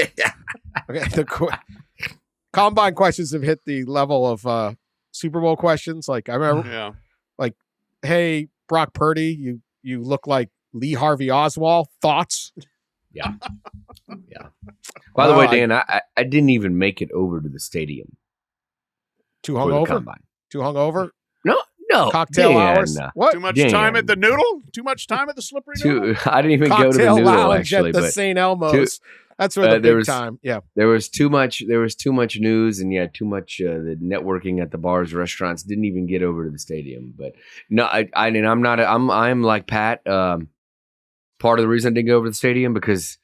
the combine questions have hit the level of Super Bowl questions. Like I remember, like, hey, Brock Purdy, you look like Lee Harvey Oswald. Thoughts? Yeah. By the way, Dan, I didn't even make it over to the stadium. Too hungover? No. Cocktail hours? What? Too much time at the noodle? Too much time at the slippery noodle? I didn't even go to the Cocktail noodle, lounge actually. at the St. Elmo's. That's where the big time. Yeah. There was too much news and too much the networking at the bars, restaurants. Didn't even get over to the stadium. But no, I'm like Pat. Part of the reason I didn't go over to the stadium because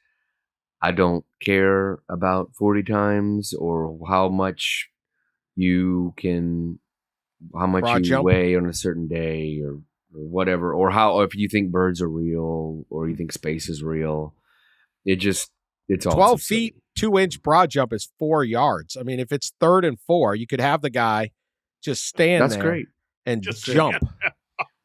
I don't care about 40 times or how much you weigh on a certain day or whatever, or if you think birds are real or you think space is real. It's all 12 feet, 2 inch broad jump is 4 yards. I mean, if it's 3rd and 4, you could have the guy just stand there. That's great. And just jump.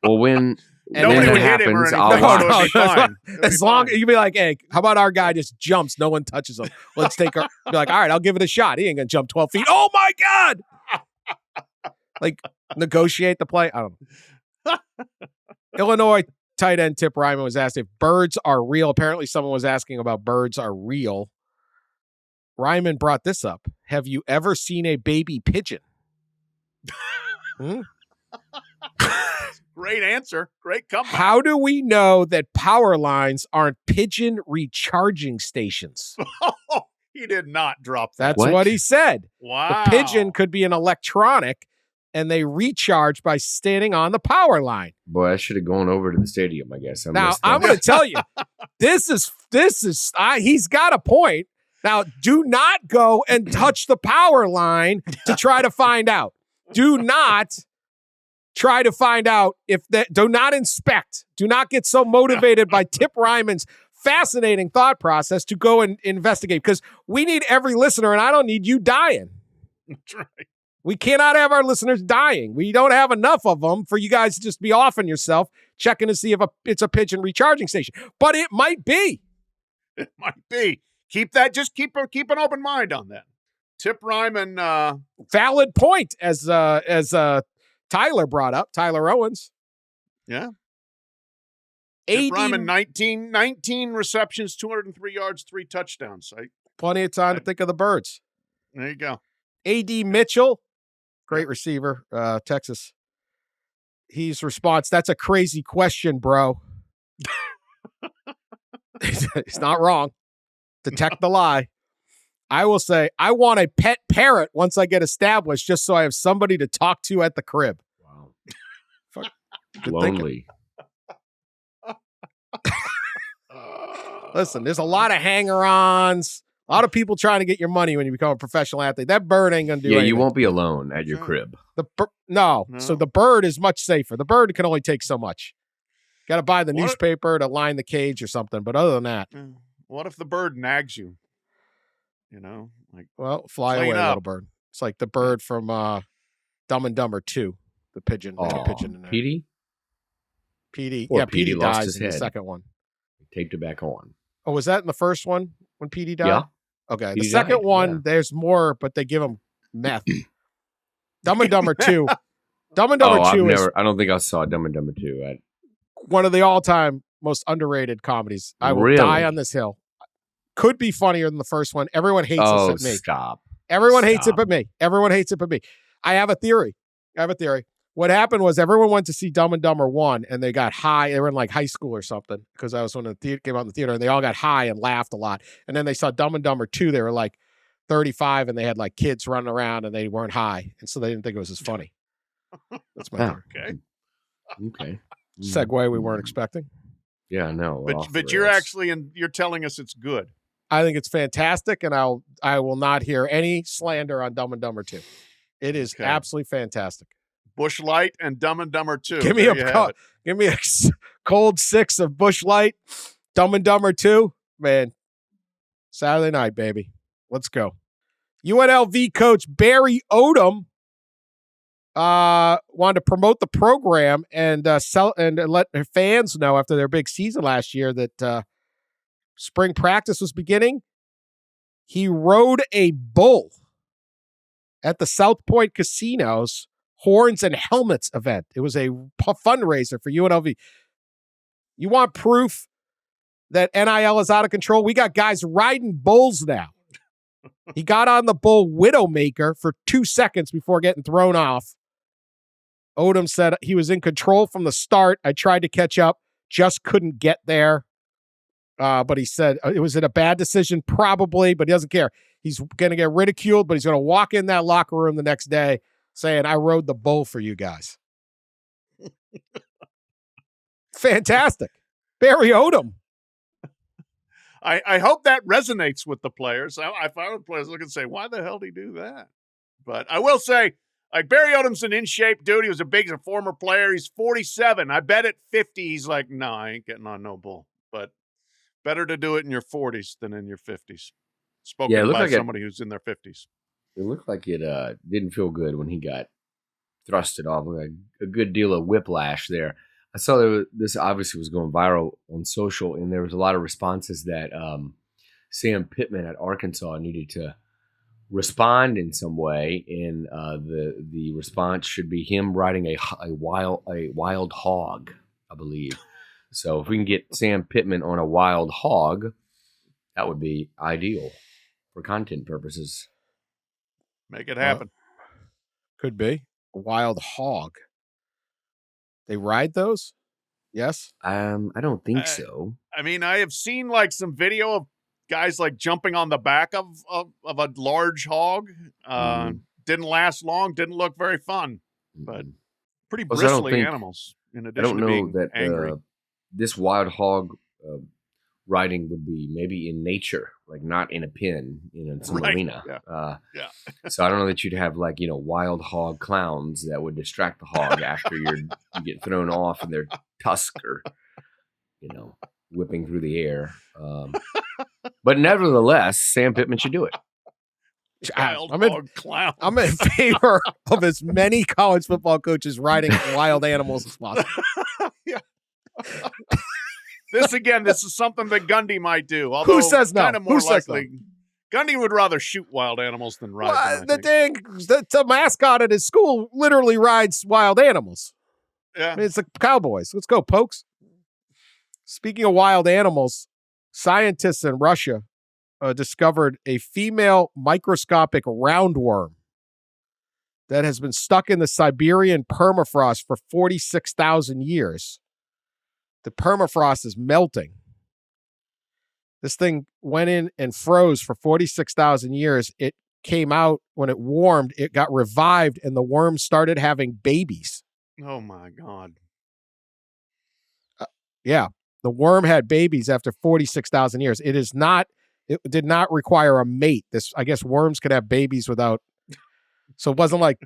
Well, when nobody would hit him or anything. As long as you be like, hey, how about our guy just jumps? No one touches him. Let's take be like, all right, I'll give it a shot. He ain't gonna jump 12 feet. Oh my God. Like negotiate the play. I don't know. Illinois tight end Tip Ryman was asked if birds are real. Apparently someone was asking about birds are real. Ryman brought this up. Have you ever seen a baby pigeon? Great answer. Great comeback. How do we know that power lines aren't pigeon recharging stations? He did not drop that. That's what he said. Wow. The pigeon could be an electronic, and they recharge by standing on the power line. Boy, I should have gone over to the stadium, I guess. Now, I'm going to tell you, he's got a point. Now, do not go and touch the power line to try to find out. Do not try to find out do not inspect. Do not get so motivated by Tip Ryman's fascinating thought process to go and investigate, because we need every listener, and I don't need you dying. That's right. We cannot have our listeners dying. We don't have enough of them for you guys to just be offing yourself, checking to see if it's a pigeon recharging station. But it might be. It might be. Keep an open mind on that. Tip Ryman. Valid point, as Tyler brought up, Tyler Owens. Yeah. Tip Ryman, 19 receptions, 203 yards, 3 touchdowns. Plenty of time to think of the birds. There you go. A.D. Mitchell, great receiver, Texas. His response, that's a crazy question, bro. He's not wrong. Detect the lie. I will say, I want a pet parrot once I get established, just so I have somebody to talk to at the crib. Wow. Good Lonely. Listen, there's a lot of hanger-ons, a lot of people trying to get your money when you become a professional athlete. That bird ain't going to do anything. You won't be alone at your crib. No. So the bird is much safer. The bird can only take so much. Got to buy the newspaper to line the cage or something. But other than that. What if the bird nags you? Fly away, up. little bird. It's like the bird from Dumb and Dumber 2, the pigeon. Oh, pigeon in there. Petey? Petey. Or Yeah, Petey Petey lost dies his in the head. second one. Taped it back on. Oh, was that in the first one when Petey died? Yeah. Okay. Petey The second died, one, there's more, but they give him meth. Dumb and Dumber 2. Dumb and Dumber 2 is I don't think I saw Dumb and Dumber 2. one of the all-time most underrated comedies. I will Really? die on this hill. Could be funnier than the first one. Everyone hates this at me. Stop. Everyone hates it but me. Everyone hates it but me. I have a theory. What happened was everyone went to see Dumb and Dumber 1, and they got high. They were in like high school or something, because I was when it came out in the theater, and they all got high and laughed a lot. And then they saw Dumb and Dumber 2. They were like 35, and they had like kids running around, and they weren't high, and so they didn't think it was as funny. That's my theory. Okay. Segue we weren't expecting. Yeah, I know. But you're you're telling us it's good. I think it's fantastic, and I will not hear any slander on Dumb and Dumber 2. It is absolutely fantastic. Bush Light and Dumb and Dumber 2. Give me a cold 6 of Bush Light, Dumb and Dumber 2. Man, Saturday night, baby. Let's go. UNLV coach Barry Odom wanted to promote the program and let their fans know after their big season last year that spring practice was beginning. He rode a bull at the South Point Casino's Horns and Helmets event. It was a fundraiser for UNLV. You want proof that NIL is out of control? We got guys riding bulls now. He got on the bull Widowmaker for 2 seconds before getting thrown off. Odom said he was in control from the start. I tried to catch up, just couldn't get there. But he said it was a bad decision, probably, but he doesn't care. He's going to get ridiculed, but he's going to walk in that locker room the next day saying, I rode the bull for you guys. Fantastic. Barry Odom. I hope that resonates with the players. If I were players looking to say, why the hell did he do that? But I will say, like, Barry Odom's an in-shape dude. He was a former player. He's 47. I bet at 50, he's like, no, I ain't getting on no bull. But better to do it in your 40s than in your 50s. Spoken by somebody who's in their 50s. It looked like it didn't feel good when he got thrusted off. A good deal of whiplash there. I saw this obviously was going viral on social, and there was a lot of responses that Sam Pittman at Arkansas needed to respond in some way, and the response should be him riding a wild hog, I believe. So if we can get Sam Pittman on a wild hog, that would be ideal for content purposes. Make it happen. Could be. A wild hog. They ride those? Yes. I don't think so. I mean, I have seen like some video of guys like jumping on the back of a large hog. Didn't last long. Didn't look very fun, but pretty bristly animals. In addition to being angry, this wild hog riding would be maybe in nature, like not in a pen in some arena. Yeah. So I don't know that you'd have like, wild hog clowns that would distract the hog after you get thrown off and their tusk are, whipping through the air. But nevertheless, Sam Pittman should do it. I'm in favor of as many college football coaches riding wild animals as possible. Yeah. This is something that Gundy might do. Although who says no? Kind of more likely, Gundy would rather shoot wild animals than ride them. The mascot at his school literally rides wild animals. Yeah, I mean, it's the Cowboys. Let's go, Pokes. Speaking of wild animals, scientists in Russia discovered a female microscopic roundworm that has been stuck in the Siberian permafrost for 46,000 years. The permafrost is melting. This thing went in and froze for 46,000 years. It came out when it warmed. It got revived, and the worm started having babies. Oh, my God. Yeah. The worm had babies after 46,000 years. It did not require a mate. I guess worms could have babies without. So it wasn't like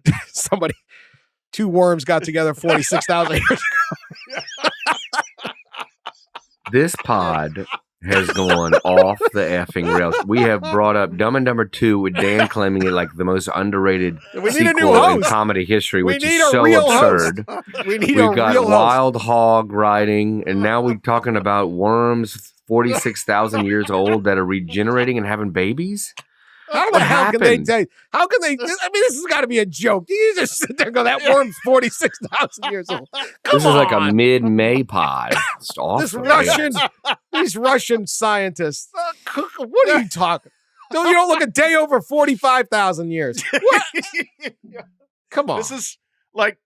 two worms got together 46,000 years ago. This pod has gone off the effing rails. We have brought up Dumb and Dumber 2 with Dan claiming it like the most underrated sequel in comedy history, which is so absurd. We've got wild hog riding, and now we're talking about worms 46,000 years old that are regenerating and having babies. How the hell can they tell you? How can they? I mean, this has got to be a joke. You just sit there and go, that worm's 46,000 years old. This is like a mid-May pod. It's awesome. These Russian scientists. What are you talking? You don't look a day over 45,000 years. What? Come on. This is like,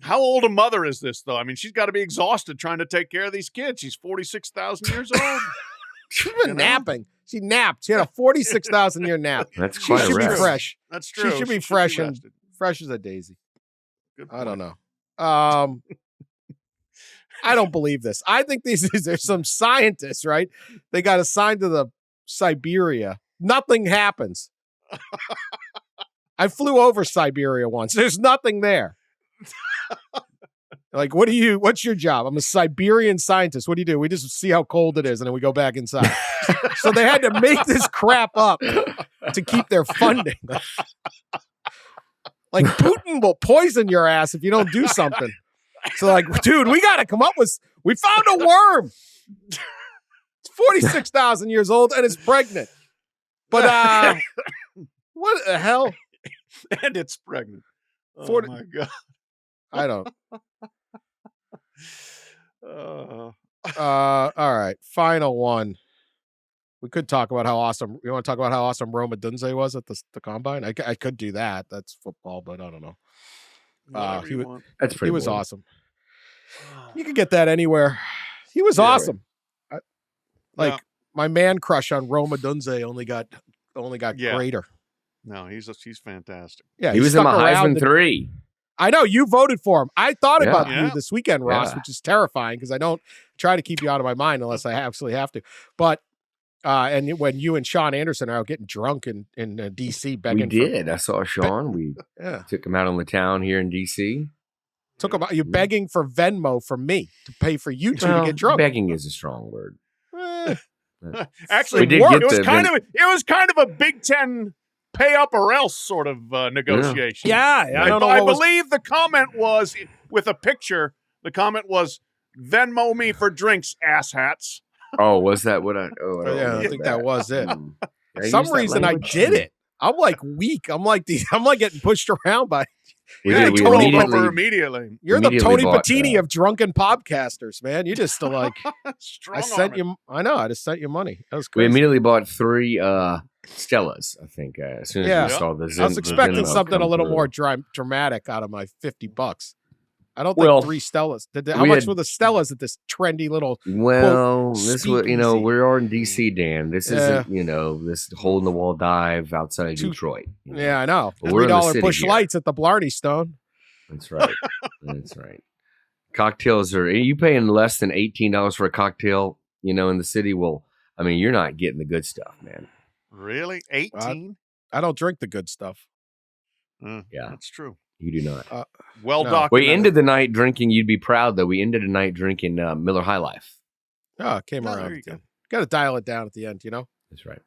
how old a mother is this, though? I mean, she's got to be exhausted trying to take care of these kids. She's 46,000 years old. She's been napping. She napped. She had a 46,000 year nap. That's quite She should be fresh. That's true. She should be fresh and fresh as a daisy. I don't know. I don't believe this. I think there's some scientists, right? They got assigned to the Siberia. Nothing happens. I flew over Siberia once. There's nothing there. Like, what's your job? I'm a Siberian scientist. What do? We just see how cold it is, and then we go back inside. So they had to make this crap up to keep their funding. Like, Putin will poison your ass if you don't do something. So like, dude, we got to come up with, we found a worm. It's 46,000 years old, and it's pregnant. But what the hell? And it's pregnant. Oh, my God. I don't. All right. Final one. We could talk about how awesome. You want to talk about how awesome Roma Dunze was at the combine? I could do that. That's football, but I don't know. He was awesome. You can get that anywhere. He was awesome. Right. My man crush on Roma Dunze only got greater. No, he's fantastic. Yeah, he was in my Heisman 3. I know you voted for him. I thought about you this weekend, Ross, which is terrifying because I don't try to keep you out of my mind unless I absolutely have to. But and when you and Sean Anderson are out getting drunk in D.C. begging, we did. I saw Sean. We took him out on the town here in D.C. Took him out. You begging for Venmo from me to pay for you two to get drunk. Begging is a strong word. Actually, it was kind of a Big Ten pay up or else sort of negotiation. Yeah. I believe the comment was with a picture. The comment was, Venmo me for drinks, asshats. Oh, was that what I think that was it. For some reason I did it. I'm like weak. I'm like getting pushed around by. You're immediately. You're the Tony Patini of drunken podcasters, man. You just like I sent you. I know. I just sent you money. That was crazy. We immediately bought 3 Stellas. I think as soon as we saw the. I was expecting something a little more dramatic out of my $50. I don't Well, think 3 Stellas. How we much had- were the Stellas at this trendy little? Well, this was, speakeasy. we're in DC, Dan. This Yeah. isn't, this hole in the wall dive outside of Two- Detroit. Yeah, I know. But we're in the $3 city Bush here. Lights at the Blarney Stone. That's right. That's right. Cocktails are you paying less than $18 for a cocktail, in the city? Well, I mean, you're not getting the good stuff, man. Really? 18? I don't drink the good stuff. Yeah. That's true. You do not. Well No. documented. We ended the night drinking. You'd be proud though. We ended the night drinking Miller High Life. Oh, it came Oh, around. there you go. Got to dial it down at the end, That's right.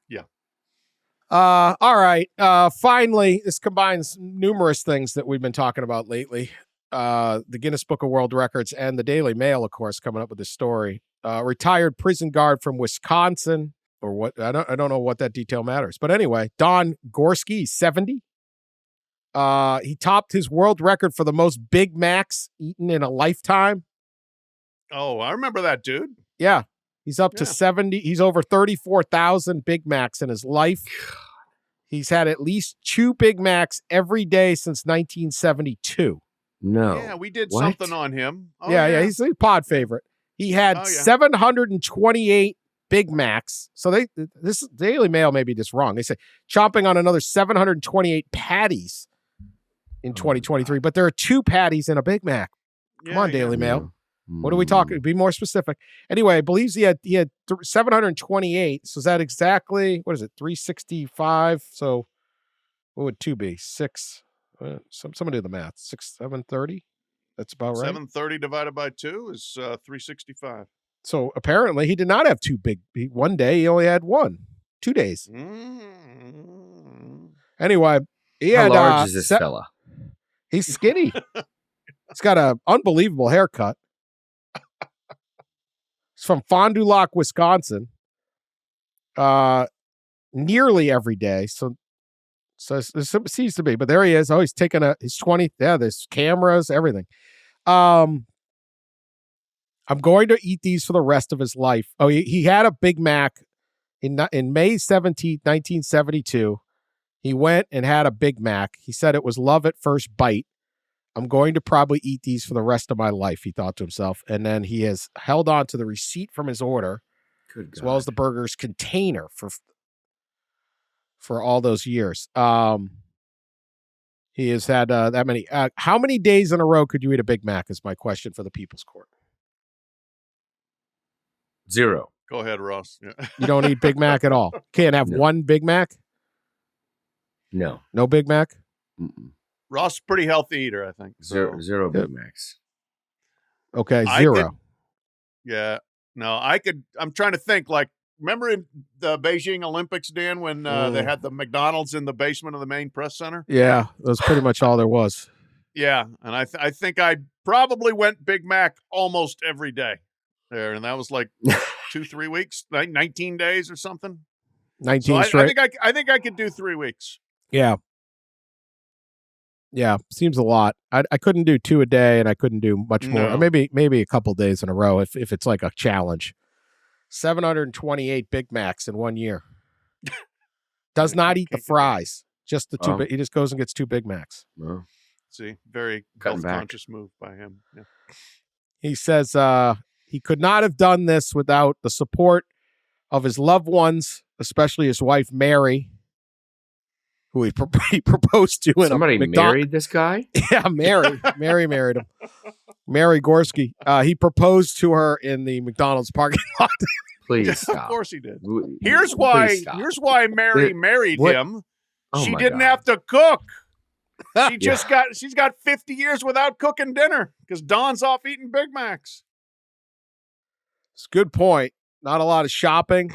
All right. Finally, this combines numerous things that we've been talking about lately. The Guinness Book of World Records and the Daily Mail, of course, coming up with this story. Retired prison guard from Wisconsin, or what? I don't know what that detail matters. But anyway, Don Gorski, 70. He topped his world record for the most Big Macs eaten in a lifetime. Oh, I remember that dude. Yeah. He's up to Yeah. 70. He's over 34,000 Big Macs in his life. He's had at least 2 Big Macs every day since 1972. No. Yeah, we did What? something on him. Oh, yeah, he's a pod favorite. He had Oh, yeah. 728 Big Macs. So this Daily Mail may be just wrong. They say chomping on another 728 patties in 2023, but there are 2 patties in a Big Mac. Come on, Daily Mail. What are we talking? Be more specific. Anyway, believes he had 728. So is that exactly, what is it? 365. So what would 2 be? 6. Someone do the math. 730. That's about right. 730 divided by 2 is 365. So apparently he did not have 2 big. One day he only had 1. 2 days. Anyway, he How had. large is this fella? He's skinny. He's got an unbelievable haircut. He's from Fond du Lac, Wisconsin. Nearly every day. So this seems to be, but there he is. Oh, he's taking his 20th. Yeah, there's cameras, everything. I'm going to eat these for the rest of his life. Oh, he had a Big Mac in May 17th, 1972. He went and had a Big Mac. He said it was love at first bite. I'm going to probably eat these for the rest of my life, he thought to himself. And then he has held on to the receipt from his order, Good as well as the burger's container for all those years. He has had that many. How many days in a row could you eat a Big Mac is my question for the People's Court. 0. Go ahead, Ross. Yeah. You don't eat Big Mac at all. Can't have No. 1 Big Mac? No. No Big Mac? Mm-mm. Ross, pretty healthy eater, I think. So, Zero Big Macs. Okay, I 0. could- yeah. No, I'm trying to think, like, remember in the Beijing Olympics, Dan, when they had the McDonald's in the basement of the main press center? Yeah, that was pretty much all there was. Yeah. And I think I probably went Big Mac almost every day there. And that was like 2-3 weeks, 19 days or something. 19 So straight. I think I could do 3 weeks. Yeah. Yeah, seems a lot. I couldn't do 2 a day, and I couldn't do much more. No. Or maybe a couple days in a row if it's like a challenge. 728 Big Macs in 1 year. Does not eat the fries. Just the 2. Oh. He just goes and gets 2 Big Macs. Well, See, very Cutting back. health-conscious move by him. Yeah. He says he could not have done this without the support of his loved ones, especially his wife Mary, who he proposed to in somebody a married this guy? Yeah, Mary. Mary married him. Mary Gorski. He proposed to her in the McDonald's parking lot. Please Yeah, stop. of course he did. W- Here's please stop. why Mary It- married what- him. Oh She my didn't God. have to cook. She's got 50 years without cooking dinner because Don's off eating Big Macs. It's a good point. Not a lot of shopping.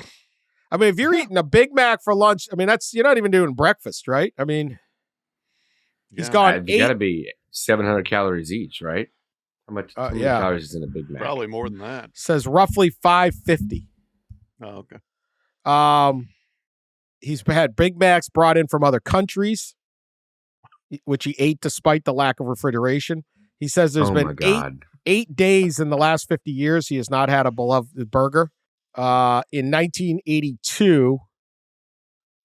I mean, if you're eating a Big Mac for lunch, I mean, you're not even doing breakfast, right? I mean, he's Yeah, gone You got to be 700 calories each, right? How much how many yeah. calories is in a Big Mac? Probably more than that. says roughly 550. Oh, okay. He's had Big Macs brought in from other countries, which he ate despite the lack of refrigeration. He says there's Oh my been God. 8 days in the last 50 years he has not had a beloved burger. In 1982,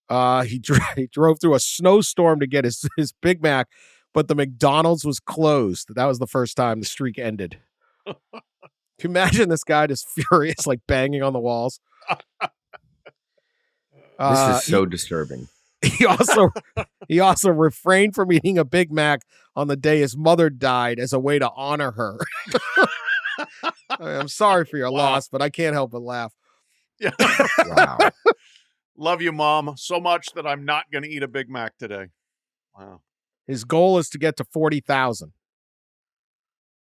he drove through a snowstorm to get his Big Mac but the McDonald's was closed. That was the first time the streak ended. Can you imagine this guy just furious, like banging on the walls? This is so disturbing. He also refrained from eating a Big Mac on the day his mother died as a way to honor her. I'm sorry for your loss, but I can't help but laugh. Yeah. Wow. Love you, Mom, so much that I'm not going to eat a Big Mac today. Wow. His goal is to get to 40,000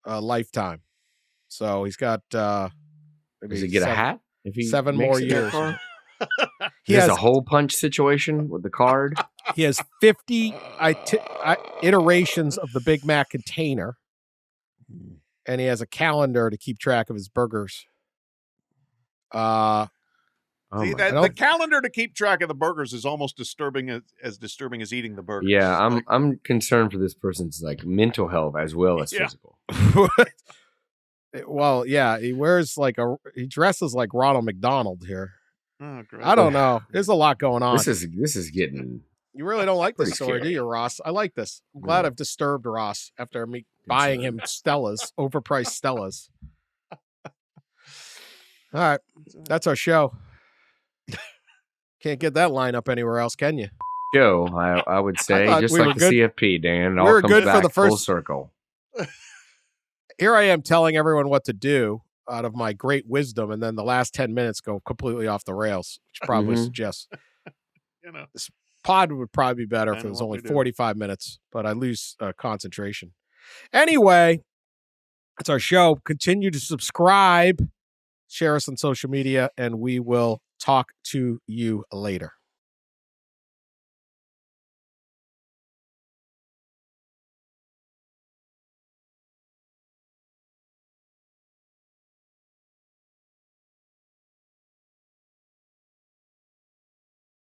lifetime. So he's got maybe Does he get a hat? If he 7 makes more it that years. far? He There's has a hole punch situation with the card. He has 50 iterations of the Big Mac container, and he has a calendar to keep track of his burgers. See, the calendar to keep track of the burgers is almost disturbing as disturbing as eating the burgers. Yeah, I'm concerned for this person's like mental health as well as physical. Well, yeah, he dresses like Ronald McDonald here. Oh, great. I don't know. There's a lot going on. This is getting. You really don't like this pretty story, scary. do you, Ross? I like this. I'm glad I've disturbed Ross after me buying him Stellas, overpriced Stellas. All right, that's our show. Can't get that lineup anywhere else, can you? Joe, I would say, just we like were the good. CFP, Dan, it We all were comes good for back the full first- circle. Here I am telling everyone what to do out of my great wisdom, and then the last 10 minutes go completely off the rails, which probably suggests this pod would probably be better if it was only 45 minutes, but I lose concentration. Anyway, that's our show. Continue to subscribe, share us on social media, and we will talk to you later.